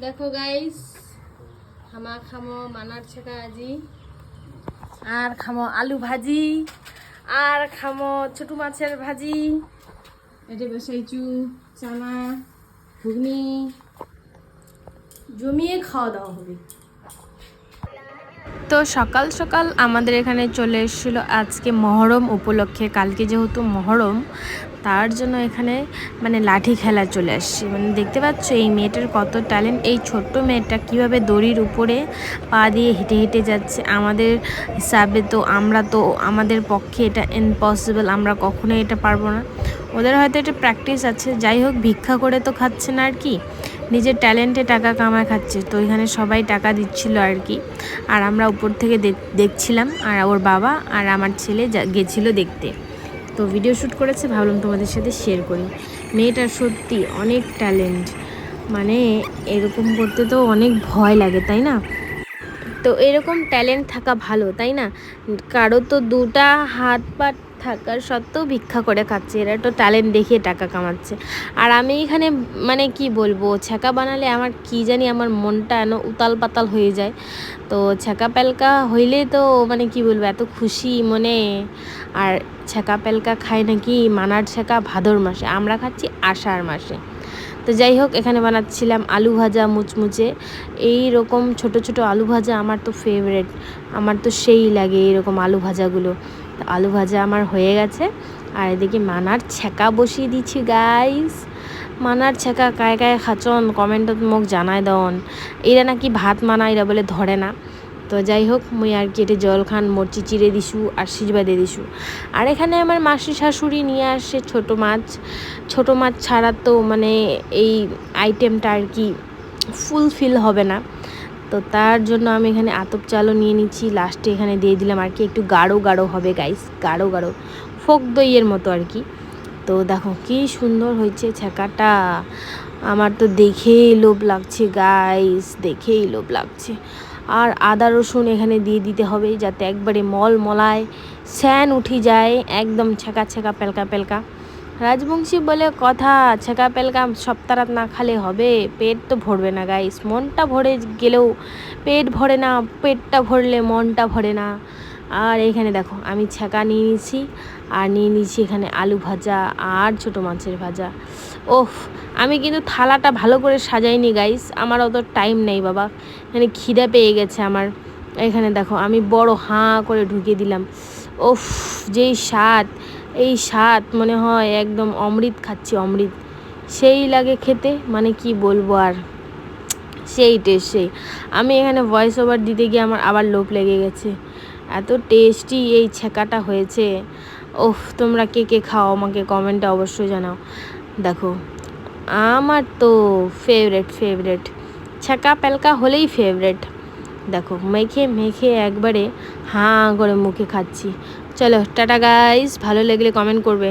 দেখো গাইস হামা খামো মানার ছেকা আজি আর খামো আলু ভাজি আর খামো ছোট মাছের ভাজি এটা বসাইছু চানা ঘুগনি জমিয়ে খাওয়া দাওয়া হবে। তো সকাল সকাল আমাদের এখানে চলে এসেছিলো আজকে মহরম উপলক্ষে, কালকে যেহেতু মহরম তার জন্য এখানে মানে লাঠি খেলা চলে আসছে। মানে দেখতে পাচ্ছ এই মেয়েটার কত ট্যালেন্ট। এই ছোট্ট মেয়েটা কিভাবে দড়ির উপরে পা দিয়ে হেঁটে হেঁটে যাচ্ছে। আমাদের হিসাবে তো আমাদের পক্ষে এটা ইম্পসিবল, আমরা কখনোই এটা পারবো না। ওদের হয়তো এটা প্র্যাকটিস আছে, যাই হোক ভিক্ষা করে তো খাচ্ছে না আর কি, নিজের ট্যালেন্টে টাকা কামায় খাচ্ছে। তো এখানে সবাই টাকা দিচ্ছিল আর কি, আর আমরা উপর থেকে দেখছিলাম, আর ওর বাবা আর আমার ছেলে গেছিলো দেখতে। তো ভিডিও শ্যুট করেছে, ভাবলাম তোমাদের সাথে শেয়ার করি। মেয়েটার সত্যি অনেক ট্যালেন্ট, মানে এরকম করতে তো অনেক ভয় লাগে তাই না। তো এরকম ট্যালেন্ট থাকা ভালো তাই না, কারো তো দুটা হাত পা থাকার সত্ত্বেও ভিক্ষা করে খাচ্ছে, এরা তো ট্যালেন্ট দেখিয়ে টাকা কামাচ্ছে। আর আমি এখানে মানে কি বলবো, ছ্যাঁকা বানালে আমার কি জানি আমার মনটা যেন উতাল পাতাল হয়ে যায়। তো ছ্যাঁকা প্যালকা হইলে তো মানে কি বলবো এত খুশি মনে। আর ছ্যাঁকা প্যালকা খায় নাকি মানার ছ্যাঁকা ভাদর মাসে, আমরা খাচ্ছি আষাঢ় মাসে। তো যাই হোক এখানে বানাচ্ছিলাম আলু ভাজা মুচমুচে। এই রকম ছোট ছোট আলু ভাজা আমার তো ফেভারেট, আমার তো সেই লাগে এইরকম আলু ভাজাগুলো। তো আলু ভাজা আমার হয়ে গেছে, আর এদিকে মানার ছ্যাঁকা বসিয়ে দিচ্ছি গাইস। মানার ছ্যাঁকা কায় কায় খাচন কমেন্টত মোক জানাই দন। এরা নাকি ভাত মানা এরা বলে ধরে না। তো যাই হোক মুই আর কি এটা জল খান মরচি চিড়ে দিছু আর সিজবা দিয়ে দিছু। আর এখানে আমার মাসি শাশুড়ি নিয়ে আসে ছোটো মাছ ছাড়া তো মানে এই আইটেমটা আর কি ফুলফিল হবে না। তো তার জন্য আমি এখানে আতপ চালও নিয়ে নিচ্ছি, লাস্টে এখানে দিয়ে দিলাম আর কি, একটু গাঢ় গাঢ় হবে গাইস, গাঢ় গাঢ় ফোক দইয়ের মতো আর কি। তো দেখো কি সুন্দর হয়েছে ছ্যাঁকাটা, আমার তো দেখেই লোভ লাগছে গাইস, দেখেই লোভ লাগছে। আর আদা রসুন এখানে দিয়ে দিতে হবে যাতে একবারে মলায় স্যান উঠে যায়, একদম ছ্যাঁকা ছ্যাঁকা পেলকা পেলকা। রাজবংশী বলে কথা, ছ্যাঁকা পেলকা সপ্তাহরাত না খালে হবে, পেট তো ভরবে না গাইস, মনটা ভরে গেলেও পেট ভরে না, পেটটা ভরলে মনটা ভরে না। আর এখানে দেখো আমি ছ্যাঁকা নিয়ে নিয়েছি, আর নিয়ে নিয়েছি এখানে আলু ভাজা আর ছোটো মাছের ভাজা। ওফ, আমি কিন্তু থালাটা ভালো করে সাজাইনি গাইস, আমার অত টাইম নেই বাবা, এখানে খিদে পেয়ে গেছে আমার। এখানে দেখো আমি বড় হাঁ করে ঢুকিয়ে দিলাম। ওফ, যেই স্বাদ, এই স্বাদ মনে হয় একদম অমৃত খাচ্ছি, অমৃত সেই লাগে খেতে, মানে কি বলবো আর, সেই টেস্ট সেই। আমি এখানে ভয়েস ওভার দিতে গিয়ে আমার আবার লোভ লেগে গেছে, এত টেস্টি এই ছ্যাঁকাটা হয়েছে। ওফ, তোমরা কে কে খাও আমাকে কমেন্টে অবশ্যই জানাও। দেখো আমার তো ফেভারেট ছ্যাঁকা প্যালকা হলেই ফেভারেট। দেখো মেখে মেখে একবারে হাঁ করে মুখে খাচ্ছি। চলো টাটা গাইস, ভালো লাগলে কমেন্ট করবে।